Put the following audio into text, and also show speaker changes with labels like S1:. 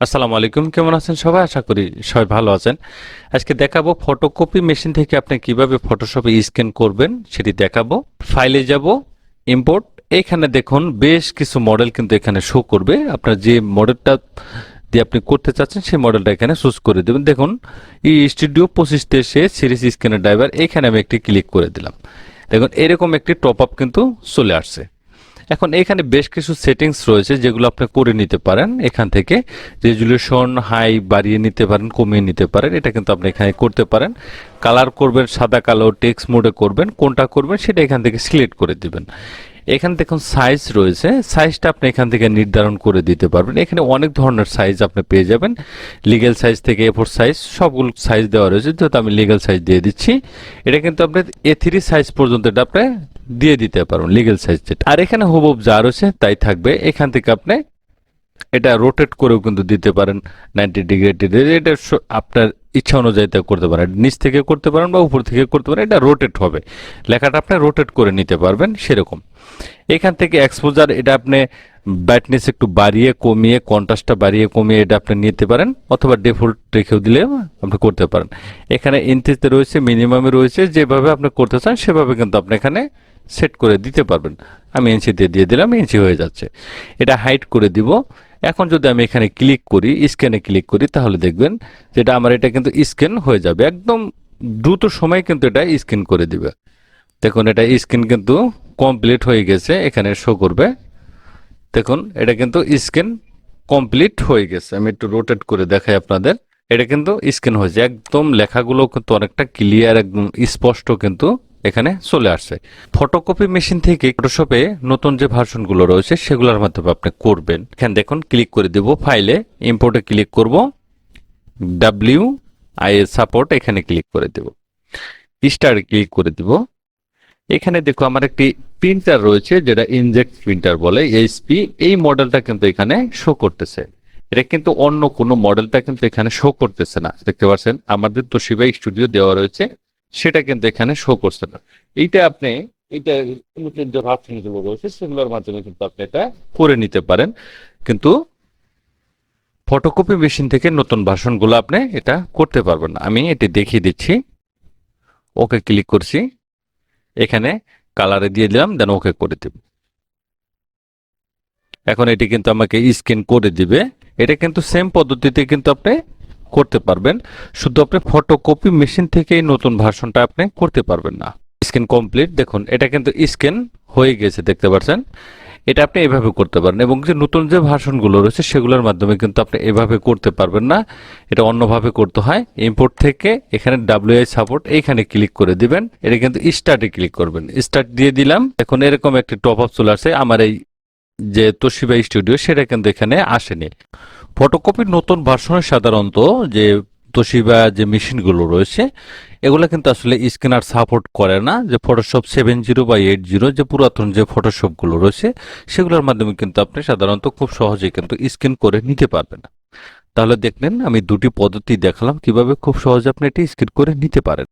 S1: আসসালামু আলাইকুম, কেমন আছেন সবাই? আশা করি সবাই ভালো আছেন। আজকে দেখাবো ফটোকপি মেশিন থেকে আপনি কিভাবে ফটোশপে স্ক্যান করবেন সেটি দেখাবো। ফাইলে যাব, ইম্পোর্ট। এইখানে দেখুন বেশ কিছু মডেল কিন্তু এখানে শো করবে। আপনার যে মডেলটা দিয়ে আপনি করতে চাচ্ছেন সেই মডেলটা এখানে চুজ করে দেবেন। দেখুন ই স্টুডিও 25 সিরিজ স্ক্যানের ড্রাইভার, এখানে আমি একটি ক্লিক করে দিলাম। দেখুন এরকম একটি টপ আপ কিন্তু চলে আসছে। এখন এখানে বেশ কিছু সেটিংস রয়েছে যেগুলো আপনি করে নিতে পারেন। এখান থেকে রেজুলেশন হাই বাড়িয়ে নিতে পারেন, কমিয়ে নিতে পারেন, এটা কিন্তু আপনি এখানে করতে পারেন। কালার করবেন সাদা কালো, টেক্সট মোডে করবেন, কোনটা করবেন সেটা এখান থেকে সিলেক্ট করে দিবেন। এখানে দেখুন সাইজ রয়েছে, সাইজটা আপনি এখান থেকে নির্ধারণ করে দিতে পারবেন। এখানে অনেক ধরনের সাইজ আপনি পেয়ে যাবেন, লিগ্যাল সাইজ থেকে এ4 সাইজ, সবগুলো সাইজ দেওয়া রয়েছে। যেহেতু আমি লিগ্যাল সাইজ দিয়ে দিচ্ছি, এটা কিন্তু আপনি A3 সাইজ পর্যন্ত এটা আপনি দিয়ে দিতে পারবেন, লিগ্যাল সাইজ যেটা। আর এখানে হুবহু যা রয়েছে তাই থাকবে। এখান থেকে আপনি এটা রোটেট করেও কিন্তু দিতে পারেন 90 ডিগ্রি। এটা আপনার ইচ্ছা অনুযায়ী তা করতে পারেন, নিচ থেকে করতে পারেন বা উপর থেকে করতে পারেন, এটা রোটেট হবে। লেখাটা আপনি রোটেট করে নিতে পারবেন সেরকম। এখান থেকে এক্সপোজার, এটা আপনি ব্রাইটনেস একটু বাড়িয়ে কমিয়ে, কন্ট্রাস্টটা বাড়িয়ে কমিয়ে এটা আপনি নিতে পারেন, অথবা ডিফল্ট রেখেও দিলে আপনি করতে পারেন। এখানে ইঞ্চিতে রয়েছে, মিনিমামে রয়েছে, যেভাবে আপনি করতে চান সেভাবে কিন্তু আপনি এখানে সেট করে দিতে পারবেন। আমি ইঞ্চিতে দিয়ে দিলাম, ইঞ্চি হয়ে যাচ্ছে। এটা হাইট করে দিব। এখন যদি আমি এখানে ক্লিক করি, স্ক্যানে ক্লিক করি, তাহলে দেখবেন যেটা আমার এটা কিন্তু স্ক্যান হয়ে যাবে। একদম দ্রুত সময় কিন্তু এটা স্ক্যান করে দিবে। দেখুন এটা স্ক্যান কিন্তু কমপ্লিট হয়ে গেছে, এখানে শো করবে। দেখুন এটা কিন্তু স্ক্যান কমপ্লিট হয়ে গেছে। আমি একটু রোটেট করে দেখাই আপনাদের। এটা কিন্তু স্ক্যান হয়েছে, একদম লেখাগুলো কিন্তু অনেকটা ক্লিয়ার, একদম স্পষ্ট কিন্তু এখানে চলে আসছে। ফটোকপি মেশিন থেকে ফটোশপে নতুন যে ভার্সনগুলো রয়েছে সেগুলোর মাধ্যমে আপনি করবেন। এখানে দেখুন ক্লিক করে দেব, ফাইলে ইম্পোর্টে ক্লিক করব, WIA সাপোর্ট এখানে ক্লিক করে দেব, স্টারে ক্লিক করে দিব। এখানে দেখো আমার একটি প্রিন্টার রয়েছে যেটা ইনজেক্ট প্রিন্টার বলে, এইচপি। এই মডেলটা কিন্তু এখানে শো করতেছে। এটা কিন্তু অন্য কোনো মডেলটা কিন্তু এখানে শো করতেছে না। দেখতে পাচ্ছেন আমাদের তোশিবা স্টুডিও দেওয়া রয়েছে, সেটা কিন্তু এখানে শো করছে না। এইটা আপনি এইটা নতুন যে ভার্সনগুলো রয়েছে সেগুলোর মাধ্যমে কিন্তু আপনি এটা করে নিতে পারেন। কিন্তু ফটোকপি মেশিন থেকে নতুন ভার্সনগুলো আপনি এটা করতে পারবেন না। আমি এটি দেখিয়ে দিচ্ছি। ওকে ক্লিক করছি, এখানে কালারে দিয়ে দিলাম, দেন ওকে করে দেব। এখন এটি কিন্তু আমাকে স্ক্যান করে দিবে। এটা কিন্তু সেম পদ্ধতিতে কিন্তু আপনি করতে পারবেন, শুধু আপনি ফটোকপি মেশিন থেকে এই নতুন ভার্সনটা আপনি করতে পারবেন না। স্ক্যান কমপ্লিট, দেখুন এটা কিন্তু স্ক্যান হয়ে গেছে, দেখতে পাচ্ছেন। এটা আপনি এভাবে করতে পারেন, এবং যে নতুন যে ভার্সনগুলো রয়েছে সেগুলোর মাধ্যমে কিন্তু আপনি এভাবে করতে পারবেন না, এটা অন্যভাবে করতে হয়। ইম্পোর্ট থেকে এখানে WI সাপোর্ট এইখানে ক্লিক করে দিবেন। এটা কিন্তু স্টার্টে ক্লিক করবেন, স্টার্ট দিয়ে দিলাম। এখন এরকম একটি টপ আপ চলে আসে। আমার এই যে তোশিবা স্টুডিও সেটা কিন্তু এখানে আসেনি। ফটোকপির নতুন ভার্সনে সাধারণত যে তোশিবা যে মেশিনগুলো রয়েছে এগুলো কিন্তু আসলে স্ক্যানার সাপোর্ট করে না। যে ফটোশপ 70 বা 80, যে পুরাতন যে ফটোশপগুলো রয়েছে সেগুলোর মাধ্যমে কিন্তু আপনি সাধারণত খুব সহজেই কিন্তু স্ক্যান করে নিতে পারবেন। তাহলে দেখলেন আমি দুটি পদ্ধতি দেখালাম কিভাবে খুব সহজে আপনি এটি স্ক্যান করে নিতে পারেন।